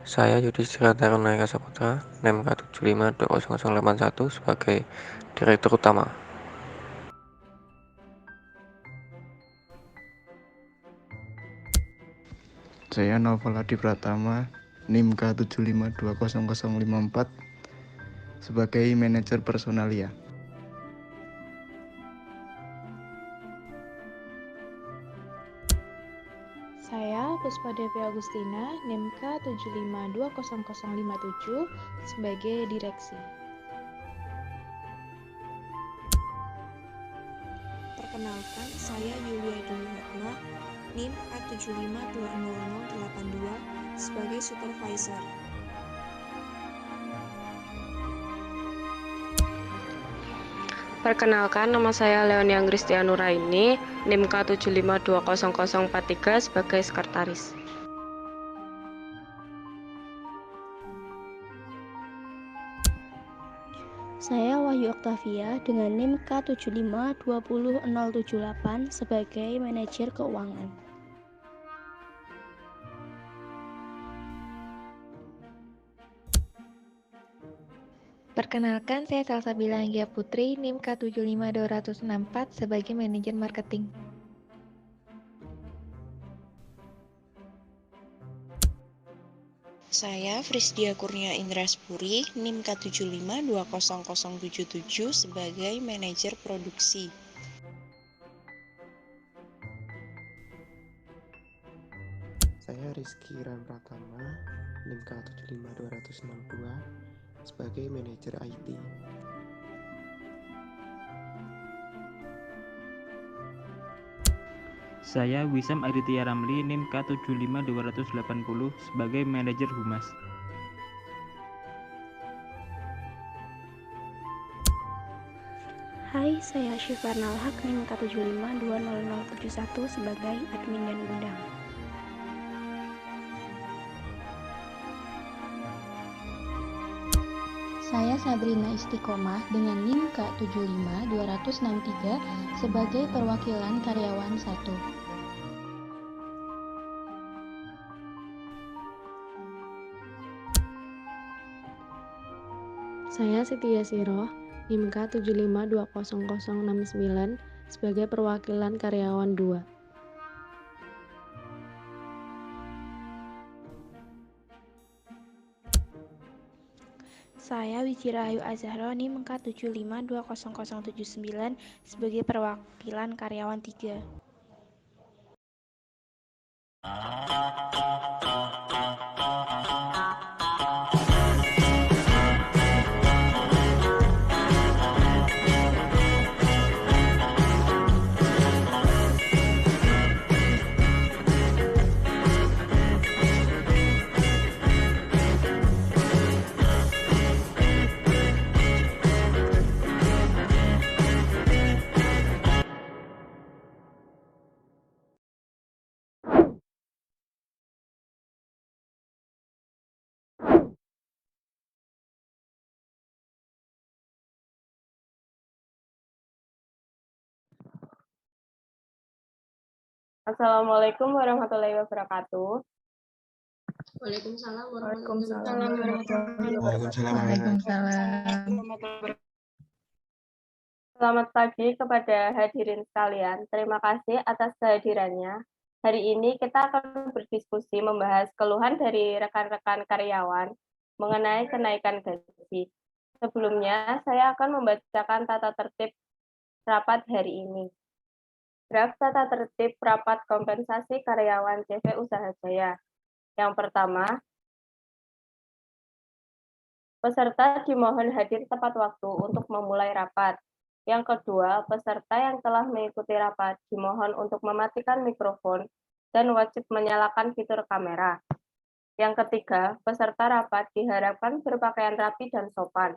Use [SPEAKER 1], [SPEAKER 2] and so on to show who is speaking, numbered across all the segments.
[SPEAKER 1] Saya Yudhistira Tarunayaka Saputra, NIM K75200081 sebagai Direktur Utama.
[SPEAKER 2] Saya Novel Adi Pratama, NIM K75200054 sebagai Manajer Personalia.
[SPEAKER 3] Saya Puspa Devi Agustina, NIM K75200057 sebagai Direksi.
[SPEAKER 4] Perkenalkan, saya Yulia Dwi Hotma, NIM K75200082 sebagai Supervisor.
[SPEAKER 5] Perkenalkan, nama saya Leonia Angristianuraini, NIM K75200043 sebagai Sekretaris.
[SPEAKER 6] Saya Wahyu Oktavia dengan NIM K75200078 sebagai Manajer Keuangan.
[SPEAKER 7] Perkenalkan, saya Salsabila Anggia Putri, NIM K752064 sebagai Manajer Marketing.
[SPEAKER 4] Saya Frisdia Kurnia Indraspuri, NIM K75200077 sebagai Manajer Produksi.
[SPEAKER 8] Saya Rizky Ran Pratama, NIM K752062 sebagai Manajer IT.
[SPEAKER 9] Saya Wisam Aditya Ramli, NIM K752080 sebagai Manajer Humas.
[SPEAKER 6] Hai, saya Syifarna Alhaq, NIM K75200071 sebagai Admin dan Gudang.
[SPEAKER 10] Saya Sabrina Istiqomah dengan NIM K752063 sebagai Perwakilan Karyawan 1.
[SPEAKER 11] Saya Siti Yasiroh, NIM K75200069 sebagai Perwakilan Karyawan 2.
[SPEAKER 3] Saya Wijirahayu Azahro, NIM K75200079 sebagai Perwakilan Karyawan 3.
[SPEAKER 5] Assalamualaikum warahmatullahi wabarakatuh.
[SPEAKER 7] Waalaikumsalam
[SPEAKER 5] warahmatullahi
[SPEAKER 7] wabarakatuh.
[SPEAKER 5] Selamat pagi kepada hadirin sekalian. Terima kasih atas kehadirannya. Hari ini kita akan berdiskusi membahas keluhan dari rekan-rekan karyawan mengenai kenaikan gaji. Sebelumnya, saya akan membacakan tata tertib rapat hari ini. Draft tata tertib rapat kompensasi karyawan CV Usaha Jaya. Yang pertama, peserta dimohon hadir tepat waktu untuk memulai rapat. Yang kedua, peserta yang telah mengikuti rapat dimohon untuk mematikan mikrofon dan wajib menyalakan fitur kamera. Yang ketiga, peserta rapat diharapkan berpakaian rapi dan sopan,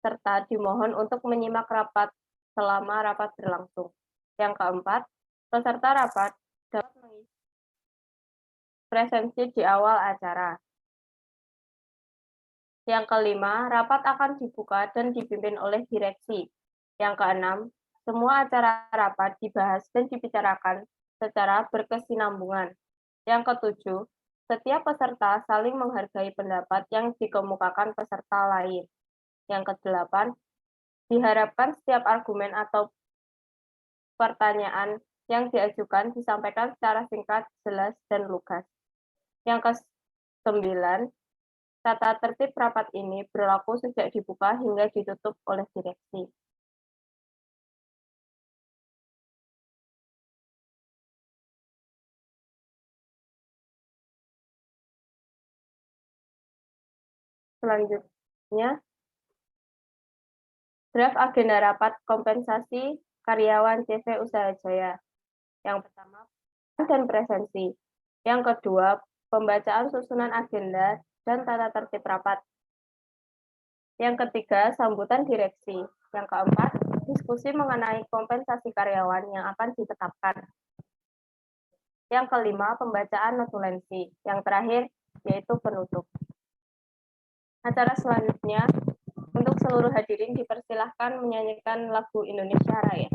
[SPEAKER 5] serta dimohon untuk menyimak rapat selama rapat berlangsung. Yang keempat, peserta rapat dapat mengisi presensi di awal acara. Yang kelima, rapat akan dibuka dan dipimpin oleh direksi. Yang keenam, semua acara rapat dibahas dan dibicarakan secara berkesinambungan. Yang ketujuh, Setiap peserta saling menghargai pendapat yang dikemukakan peserta lain. Yang kedelapan, diharapkan setiap argumen atau pertanyaan yang diajukan disampaikan secara singkat, jelas, dan lugas. Yang ke-9, tata tertib rapat ini berlaku sejak dibuka hingga ditutup oleh direksi. Selanjutnya, draft agenda rapat kompensasi karyawan CV Usaha Jaya. Yang pertama, dan presensi. Yang kedua, pembacaan susunan agenda dan tata tertib rapat. Yang ketiga, sambutan direksi. Yang keempat, diskusi mengenai kompensasi karyawan yang akan ditetapkan. Yang kelima, pembacaan notulensi. Yang terakhir, yaitu penutup. Acara selanjutnya, untuk seluruh hadirin dipersilahkan menyanyikan lagu Indonesia Raya.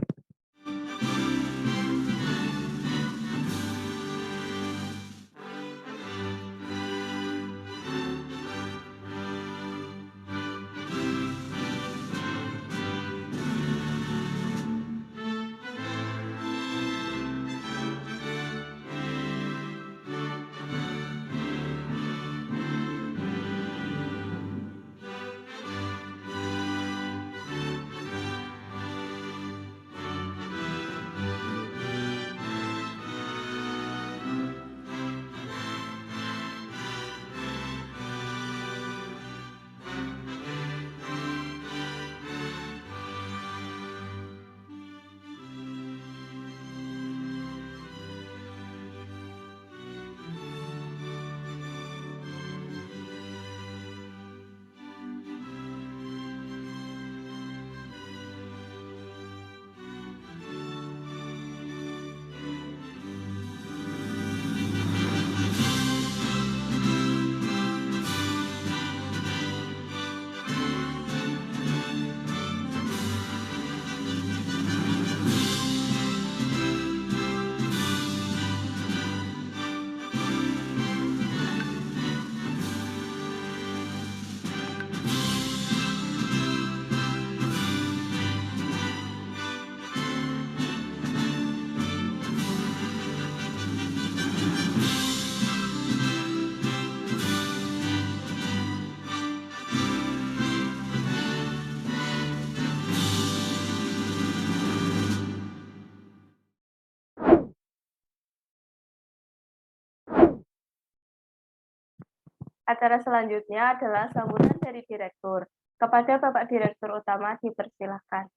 [SPEAKER 5] Acara selanjutnya adalah sambutan dari Direktur. Kepada Bapak Direktur Utama dipersilahkan.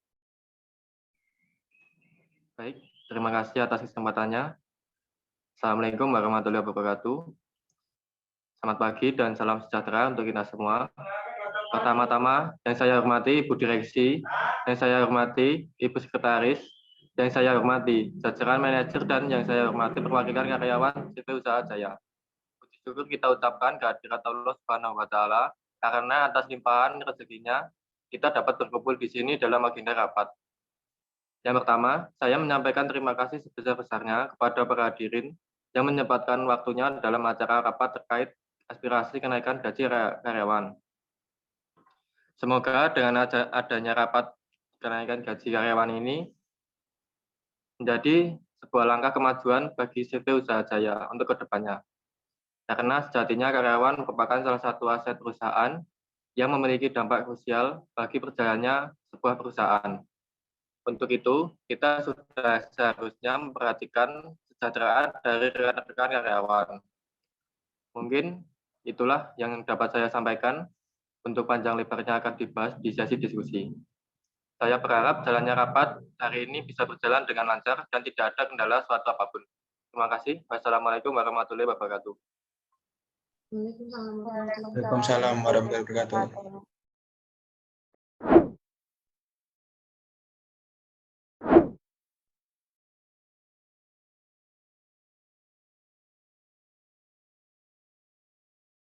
[SPEAKER 1] Baik, terima kasih atas kesempatannya. Assalamualaikum warahmatullahi wabarakatuh. Selamat pagi dan salam sejahtera untuk kita semua. Pertama-tama, yang saya hormati Ibu Direksi, yang saya hormati Ibu Sekretaris, yang saya hormati jajaran manajer, dan yang saya hormati perwakilan karyawan CV Usaha Jaya. Puji syukur kita ucapkan kehadirat Allah Subhanahu wa Ta'ala, karena atas limpahan rezekinya kita dapat berkumpul di sini dalam agenda rapat. Yang pertama, saya menyampaikan terima kasih sebesar-besarnya kepada para hadirin yang menyempatkan waktunya dalam acara rapat terkait aspirasi kenaikan gaji karyawan. Semoga dengan adanya rapat kenaikan gaji karyawan ini menjadi sebuah langkah kemajuan bagi CV Usaha Jaya untuk kedepannya. Karena sejatinya karyawan merupakan salah satu aset perusahaan yang memiliki dampak krusial bagi berjalannya sebuah perusahaan. Untuk itu, kita sudah seharusnya memperhatikan kesejahteraan dari rekan-rekan karyawan. Mungkin itulah yang dapat saya sampaikan. Untuk panjang lebarnya akan dibahas di sesi diskusi. Saya berharap jalannya rapat hari ini bisa berjalan dengan lancar dan tidak ada kendala suatu apapun. Terima kasih. Wassalamualaikum warahmatullahi wabarakatuh.
[SPEAKER 2] Waalaikumsalam warahmatullahi wabarakatuh.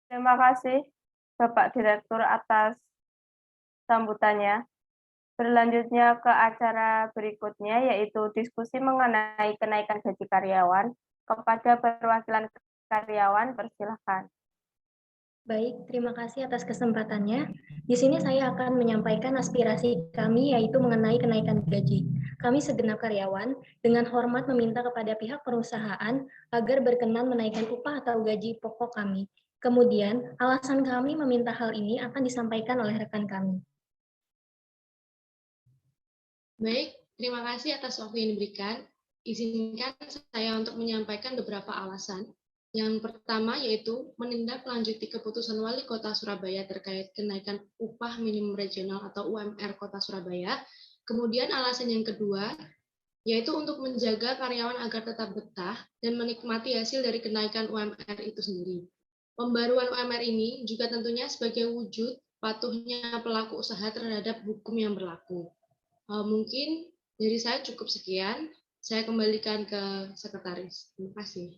[SPEAKER 5] Terima kasih Bapak Direktur atas sambutannya. Berlanjutnya ke acara berikutnya, yaitu diskusi mengenai kenaikan gaji karyawan. Kepada perwakilan karyawan, persilahkan.
[SPEAKER 12] Baik, terima kasih atas kesempatannya. Di sini saya akan menyampaikan aspirasi kami, yaitu mengenai kenaikan gaji. Kami segenap karyawan dengan hormat meminta kepada pihak perusahaan agar berkenan menaikkan upah atau gaji pokok kami. Kemudian, alasan kami meminta hal ini akan disampaikan oleh rekan kami.
[SPEAKER 13] Baik, terima kasih atas waktu yang diberikan. Izinkan saya untuk menyampaikan beberapa alasan. Yang pertama yaitu menindaklanjuti keputusan Wali Kota Surabaya terkait kenaikan upah minimum regional atau UMR Kota Surabaya. Kemudian alasan yang kedua yaitu untuk menjaga karyawan agar tetap betah dan menikmati hasil dari kenaikan UMR itu sendiri. Pembaruan UMR ini juga tentunya sebagai wujud patuhnya pelaku usaha terhadap hukum yang berlaku. Mungkin dari saya cukup sekian. Saya kembalikan ke sekretaris. Terima kasih.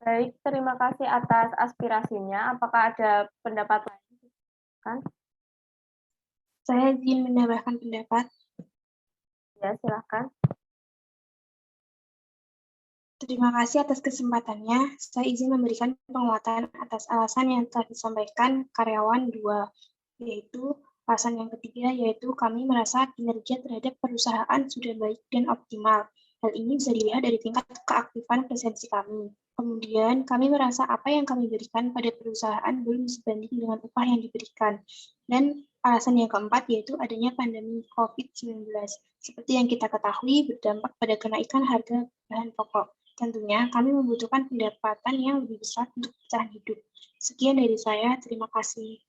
[SPEAKER 5] Baik, terima kasih atas aspirasinya. Apakah ada pendapat lain? Kan?
[SPEAKER 4] Saya izin menambahkan pendapat.
[SPEAKER 5] Ya, silakan.
[SPEAKER 4] Terima kasih atas kesempatannya. Saya izin memberikan penguatan atas alasan yang telah disampaikan karyawan 2, yaitu alasan yang ketiga, yaitu kami merasa kinerja terhadap perusahaan sudah baik dan optimal. Hal ini bisa dilihat dari tingkat keaktifan presensi kami. Kemudian, kami merasa apa yang kami berikan pada perusahaan belum sebanding dengan upah yang diberikan. Dan alasan yang keempat yaitu adanya pandemi COVID-19. Seperti yang kita ketahui, berdampak pada kenaikan harga bahan pokok. Tentunya, kami membutuhkan pendapatan yang lebih besar untuk bertahan hidup. Sekian dari saya, terima kasih.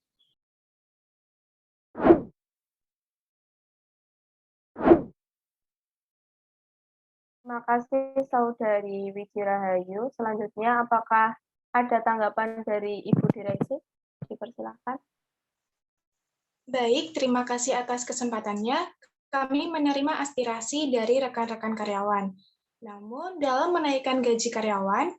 [SPEAKER 5] Terima kasih Saudari Wijirahayu. Selanjutnya, apakah ada tanggapan dari Ibu Direksi? Dipersilakan.
[SPEAKER 14] Baik, terima kasih atas kesempatannya. Kami menerima aspirasi dari rekan-rekan karyawan. Namun, dalam menaikkan gaji karyawan,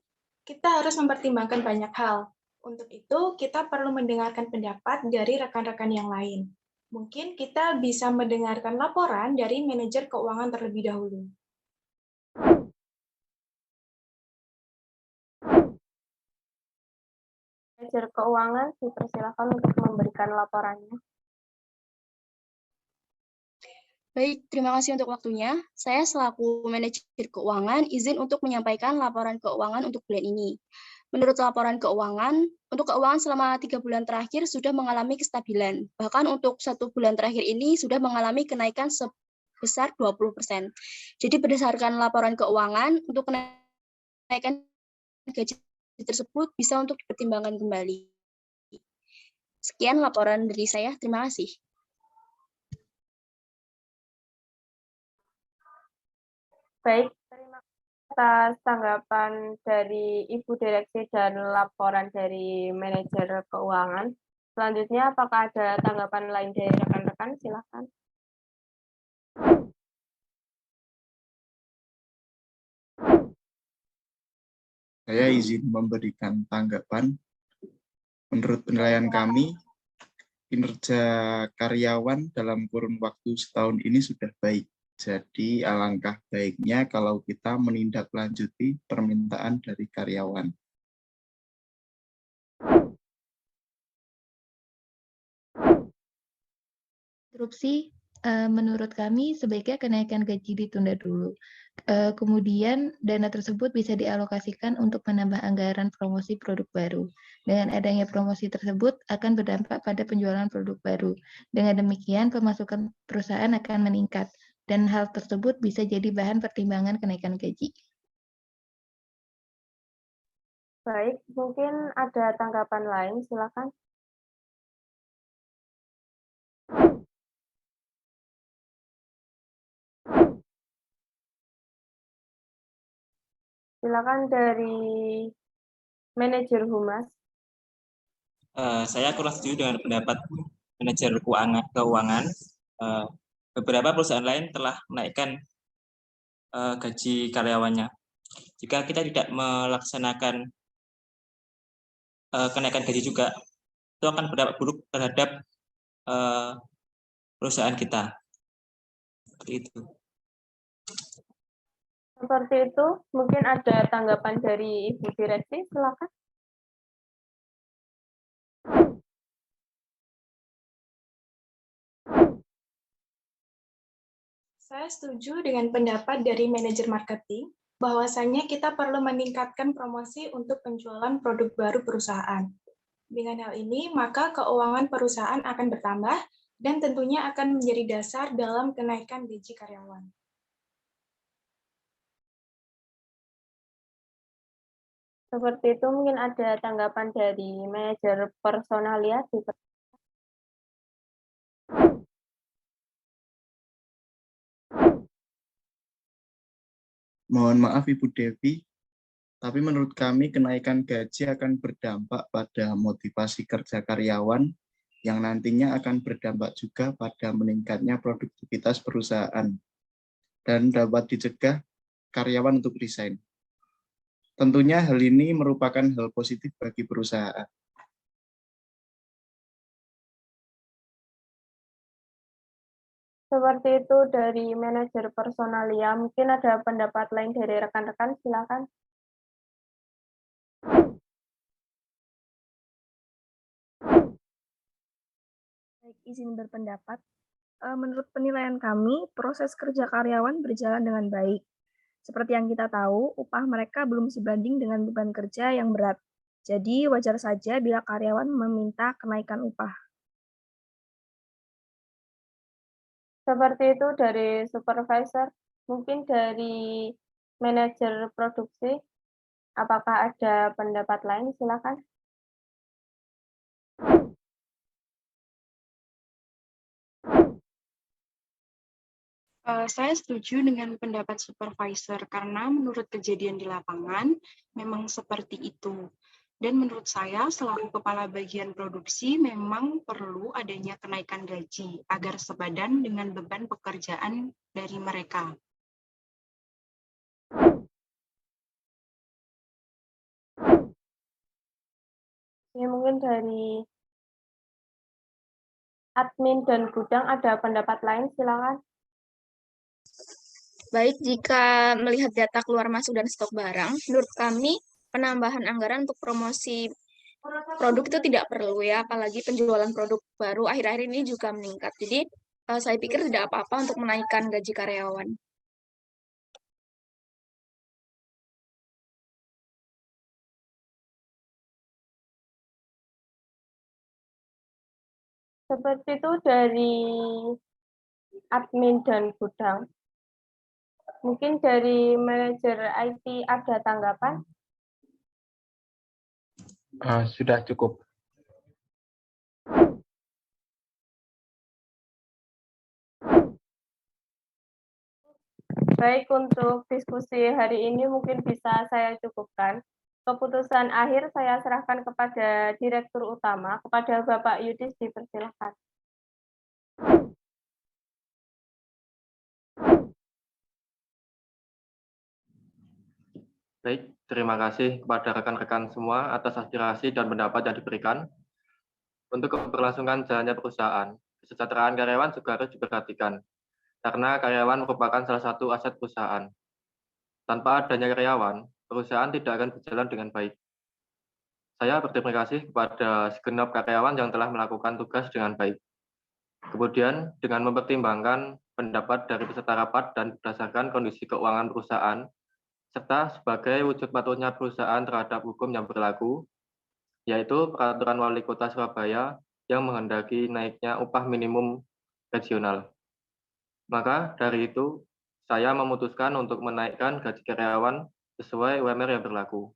[SPEAKER 14] kita harus mempertimbangkan banyak hal. Untuk itu, kita perlu mendengarkan pendapat dari rekan-rekan yang lain. Mungkin kita bisa mendengarkan laporan dari manajer keuangan terlebih dahulu.
[SPEAKER 5] Manajer keuangan, dipersilakan untuk memberikan laporannya.
[SPEAKER 15] Baik, terima kasih untuk waktunya. Saya selaku manajer keuangan izin untuk menyampaikan laporan keuangan untuk bulan ini. Menurut laporan keuangan, untuk keuangan selama 3 bulan terakhir sudah mengalami kestabilan. Bahkan untuk 1 bulan terakhir ini sudah mengalami kenaikan sebesar 20%. Jadi berdasarkan laporan keuangan, untuk kenaikan gaji tersebut bisa untuk dipertimbangkan kembali. Sekian laporan dari saya, terima kasih.
[SPEAKER 5] Baik, terima kasih atas tanggapan dari Ibu Direksi dan laporan dari manajer keuangan. Selanjutnya, apakah ada tanggapan lain dari rekan-rekan? Silakan.
[SPEAKER 2] Saya izin memberikan tanggapan. Menurut penilaian kami, kinerja karyawan dalam kurun waktu setahun ini sudah baik. Jadi alangkah baiknya kalau kita menindaklanjuti permintaan dari karyawan.
[SPEAKER 7] Interupsi, menurut kami sebaiknya kenaikan gaji ditunda dulu. Kemudian dana tersebut bisa dialokasikan untuk menambah anggaran promosi produk baru. Dengan adanya promosi tersebut akan berdampak pada penjualan produk baru. Dengan demikian pemasukan perusahaan akan meningkat. Dan hal tersebut bisa jadi bahan pertimbangan kenaikan gaji.
[SPEAKER 5] Baik, mungkin ada tanggapan lain, silakan. Silakan dari manajer humas.
[SPEAKER 16] Saya kurang setuju dengan pendapat manajer keuangan. Beberapa perusahaan lain telah menaikkan gaji karyawannya. Jika kita tidak melaksanakan kenaikan gaji juga, itu akan berdampak buruk terhadap perusahaan kita. Seperti itu.
[SPEAKER 5] Seperti itu, mungkin ada tanggapan dari Ibu Direksi, silakan.
[SPEAKER 14] Saya setuju dengan pendapat dari manajer marketing, bahwasanya kita perlu meningkatkan promosi untuk penjualan produk baru perusahaan. Dengan hal ini, maka keuangan perusahaan akan bertambah dan tentunya akan menjadi dasar dalam kenaikan gaji karyawan.
[SPEAKER 5] Seperti itu, mungkin ada tanggapan dari manajer personalia.
[SPEAKER 2] Mohon maaf Ibu Devi, tapi menurut kami kenaikan gaji akan berdampak pada motivasi kerja karyawan yang nantinya akan berdampak juga pada meningkatnya produktivitas perusahaan dan dapat dicegah karyawan untuk resign. Tentunya hal ini merupakan hal positif bagi perusahaan.
[SPEAKER 5] Seperti itu dari manajer personalia. Mungkin ada pendapat lain dari rekan-rekan, silakan.
[SPEAKER 17] Baik, izin berpendapat. Menurut penilaian kami, proses kerja karyawan berjalan dengan baik. Seperti yang kita tahu, upah mereka belum sebanding dengan beban kerja yang berat. Jadi wajar saja bila karyawan meminta kenaikan upah.
[SPEAKER 5] Seperti itu dari supervisor, mungkin dari manajer produksi, apakah ada pendapat lain? Silakan.
[SPEAKER 18] Saya setuju dengan pendapat supervisor karena menurut kejadian di lapangan memang seperti itu. Dan menurut saya selaku kepala bagian produksi memang perlu adanya kenaikan gaji agar sepadan dengan beban pekerjaan dari mereka.
[SPEAKER 5] Ini mungkin dari admin dan gudang ada pendapat lain, silakan.
[SPEAKER 15] Baik, jika melihat data keluar masuk dan stok barang, menurut kami penambahan anggaran untuk promosi produk itu tidak perlu ya, apalagi penjualan produk baru akhir-akhir ini juga meningkat. Jadi saya pikir tidak apa-apa untuk menaikkan gaji karyawan.
[SPEAKER 5] Seperti itu dari admin dan gudang. Mungkin dari manajer IT ada tanggapan?
[SPEAKER 19] Sudah cukup.
[SPEAKER 5] Baik, untuk diskusi hari ini mungkin bisa saya cukupkan. Keputusan akhir saya serahkan kepada Direktur Utama, kepada Bapak Yudis, dipersilakan.
[SPEAKER 1] Baik, terima kasih kepada rekan-rekan semua atas aspirasi dan pendapat yang diberikan. Untuk keberlangsungan jalannya perusahaan, kesejahteraan karyawan juga harus diperhatikan, karena karyawan merupakan salah satu aset perusahaan. Tanpa adanya karyawan, perusahaan tidak akan berjalan dengan baik. Saya berterima kasih kepada segenap karyawan yang telah melakukan tugas dengan baik. Kemudian, dengan mempertimbangkan pendapat dari peserta rapat dan berdasarkan kondisi keuangan perusahaan, serta sebagai wujud patuhnya perusahaan terhadap hukum yang berlaku, yaitu Peraturan Wali Kota Surabaya yang menghendaki naiknya upah minimum regional. Maka dari itu, saya memutuskan untuk menaikkan gaji karyawan sesuai UMR yang berlaku.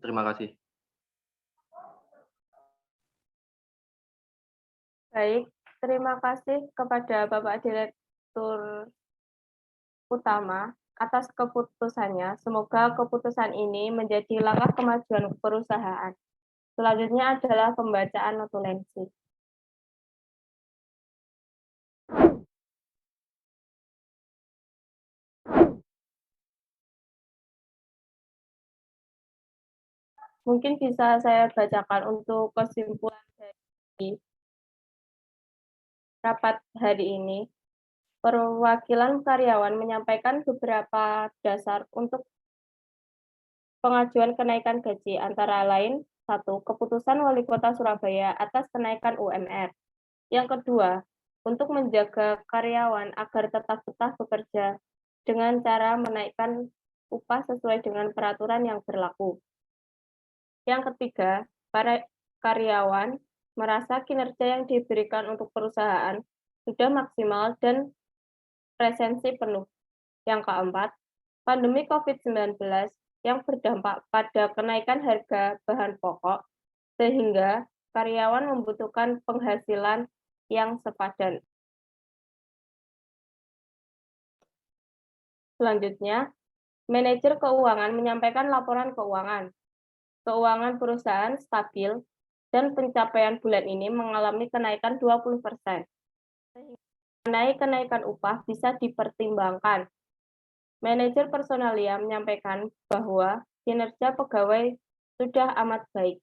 [SPEAKER 1] Terima kasih.
[SPEAKER 5] Baik, terima kasih kepada Bapak Direktur Utama atas keputusannya. Semoga keputusan ini menjadi langkah kemajuan perusahaan. Selanjutnya adalah pembacaan notulensi. Mungkin bisa saya bacakan untuk kesimpulan dari rapat hari ini. Perwakilan karyawan menyampaikan beberapa dasar untuk pengajuan kenaikan gaji, antara lain 1. Keputusan Wali Kota Surabaya atas kenaikan UMR. Yang kedua, untuk menjaga karyawan agar tetap betah bekerja dengan cara menaikkan upah sesuai dengan peraturan yang berlaku. Yang ketiga, para karyawan merasa kinerja yang diberikan untuk perusahaan sudah maksimal dan presensi penuh. Yang keempat, pandemi COVID-19 yang berdampak pada kenaikan harga bahan pokok, sehingga karyawan membutuhkan penghasilan yang sepadan. Selanjutnya, manajer keuangan menyampaikan laporan keuangan. Keuangan perusahaan stabil dan pencapaian bulan ini mengalami kenaikan 20%. Mengenai kenaikan upah bisa dipertimbangkan. Manajer personalia menyampaikan bahwa kinerja pegawai sudah amat baik.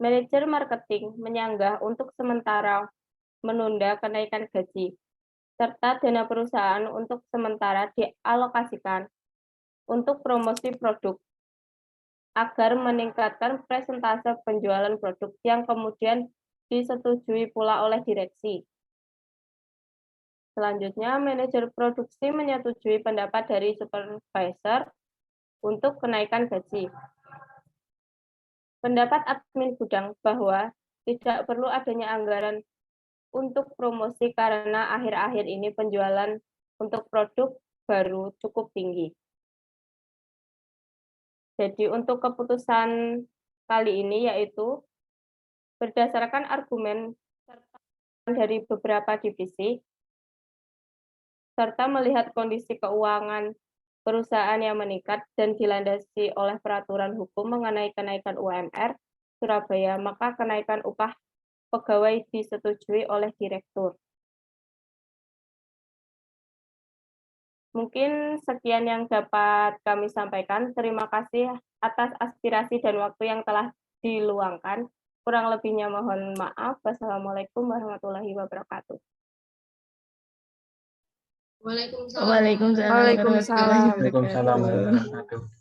[SPEAKER 5] Manajer marketing menyanggah untuk sementara menunda kenaikan gaji, serta dana perusahaan untuk sementara dialokasikan untuk promosi produk, agar meningkatkan presentase penjualan produk yang kemudian disetujui pula oleh direksi. Selanjutnya, manajer produksi menyetujui pendapat dari supervisor untuk kenaikan gaji. Pendapat admin gudang bahwa tidak perlu adanya anggaran untuk promosi karena akhir-akhir ini penjualan untuk produk baru cukup tinggi. Jadi untuk keputusan kali ini yaitu berdasarkan argumen dari beberapa divisi, serta melihat kondisi keuangan perusahaan yang meningkat dan dilandasi oleh peraturan hukum mengenai kenaikan UMR Surabaya, maka kenaikan upah pegawai disetujui oleh direktur. Mungkin sekian yang dapat kami sampaikan. Terima kasih atas aspirasi dan waktu yang telah diluangkan. Kurang lebihnya mohon maaf. Wassalamualaikum warahmatullahi wabarakatuh.
[SPEAKER 13] Waalaikumsalam.
[SPEAKER 7] Waalaikumsalam warahmatullahi wabarakatuh.